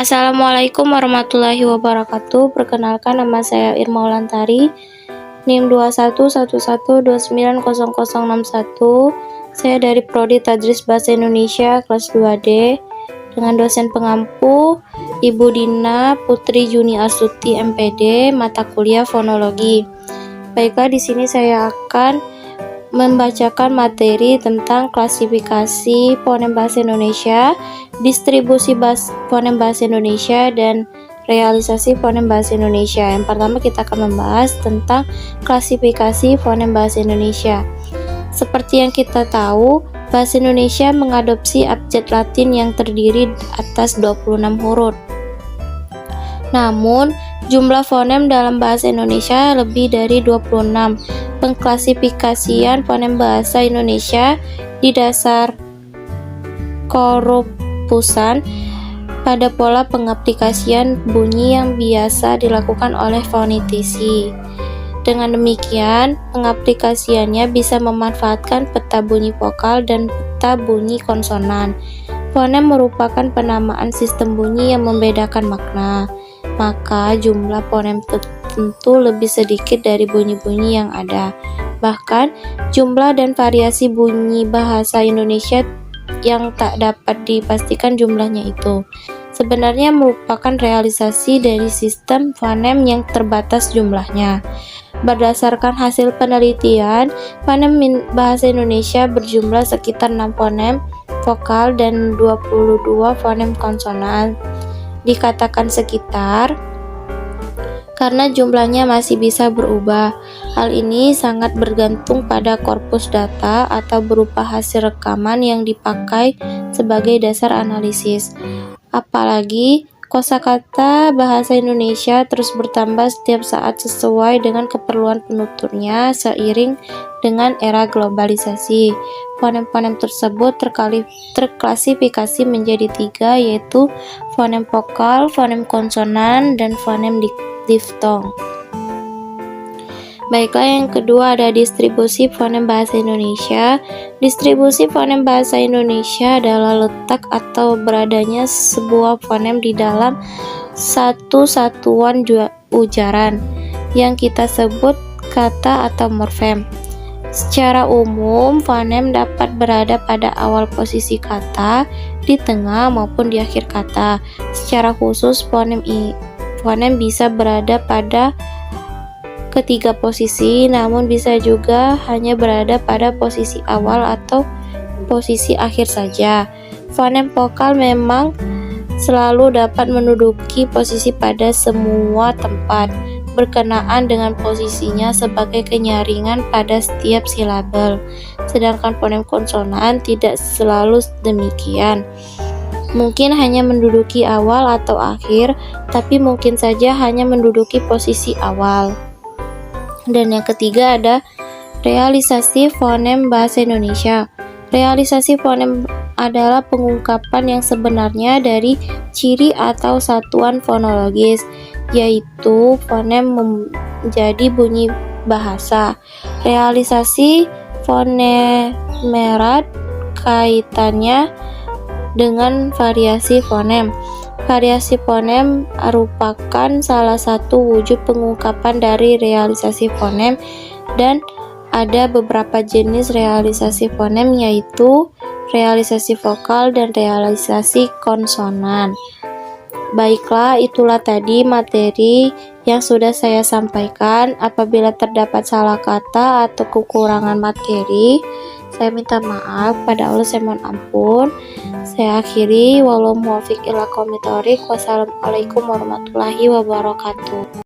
Assalamualaikum warahmatullahi wabarakatuh. Perkenalkan, nama saya Irma Ulantari, NIM 2111290061. Saya dari Prodi Tadris Bahasa Indonesia kelas 2D dengan dosen pengampu Ibu Dina Putri Juni Astuti MPD, mata kuliah fonologi. Baiklah, di sini saya akan membacakan materi tentang klasifikasi fonem bahasa Indonesia, distribusi fonem bahasa Indonesia, dan realisasi fonem bahasa Indonesia. Yang pertama kita akan membahas tentang klasifikasi fonem bahasa Indonesia. Seperti yang kita tahu, bahasa Indonesia mengadopsi abjad Latin yang terdiri atas 26 huruf. Namun, jumlah fonem dalam bahasa Indonesia lebih dari 26. Pengklasifikasian fonem bahasa Indonesia didasar korpusan pada pola pengaplikasian bunyi yang biasa dilakukan oleh fonetisi. Dengan demikian, pengaplikasiannya bisa memanfaatkan peta bunyi vokal dan peta bunyi konsonan. Fonem merupakan penamaan sistem bunyi yang membedakan makna, maka jumlah fonem tentu lebih sedikit dari bunyi-bunyi yang ada. Bahkan, jumlah dan variasi bunyi bahasa Indonesia yang tak dapat dipastikan jumlahnya itu sebenarnya merupakan realisasi dari sistem fonem yang terbatas jumlahnya. Berdasarkan hasil penelitian, fonem bahasa Indonesia berjumlah sekitar 6 fonem vokal dan 22 fonem konsonan. Dikatakan sekitar karena jumlahnya masih bisa berubah. Hal ini sangat bergantung pada korpus data atau berupa hasil rekaman yang dipakai sebagai dasar analisis. Apalagi kosakata bahasa Indonesia terus bertambah setiap saat sesuai dengan keperluan penuturnya seiring dengan era globalisasi. Fonem-fonem tersebut terklasifikasi menjadi 3, yaitu fonem vokal, fonem konsonan, dan fonem diftong. Baiklah, yang kedua ada distribusi fonem bahasa Indonesia. Distribusi fonem bahasa Indonesia adalah letak atau beradanya sebuah fonem di dalam satu satuan ujaran yang kita sebut kata atau morfem. Secara umum, fonem dapat berada pada awal posisi kata, di tengah maupun di akhir kata. Secara khusus, fonem bisa berada pada ketiga posisi, namun bisa juga hanya berada pada posisi awal atau posisi akhir saja. Fonem vokal memang selalu dapat menduduki posisi pada semua tempat, berkenaan dengan posisinya sebagai kenyaringan pada setiap silabel. Sedangkan fonem konsonan tidak selalu demikian. Mungkin hanya menduduki awal atau akhir, tapi mungkin saja hanya menduduki posisi awal. Dan yang ketiga ada realisasi fonem bahasa Indonesia. Realisasi fonem adalah pengungkapan yang sebenarnya dari ciri atau satuan fonologis, yaitu fonem menjadi bunyi bahasa. Realisasi fonemerat kaitannya dengan variasi fonem. Variasi fonem merupakan salah satu wujud pengungkapan dari realisasi fonem, dan ada beberapa jenis realisasi fonem, yaitu realisasi vokal dan realisasi konsonan. Baiklah, itulah tadi materi yang sudah saya sampaikan. Apabila terdapat salah kata atau kekurangan materi, saya minta maaf, pada Allah saya mohon ampun. Saya akhiri, wassalamualaikum warahmatullahi wabarakatuh.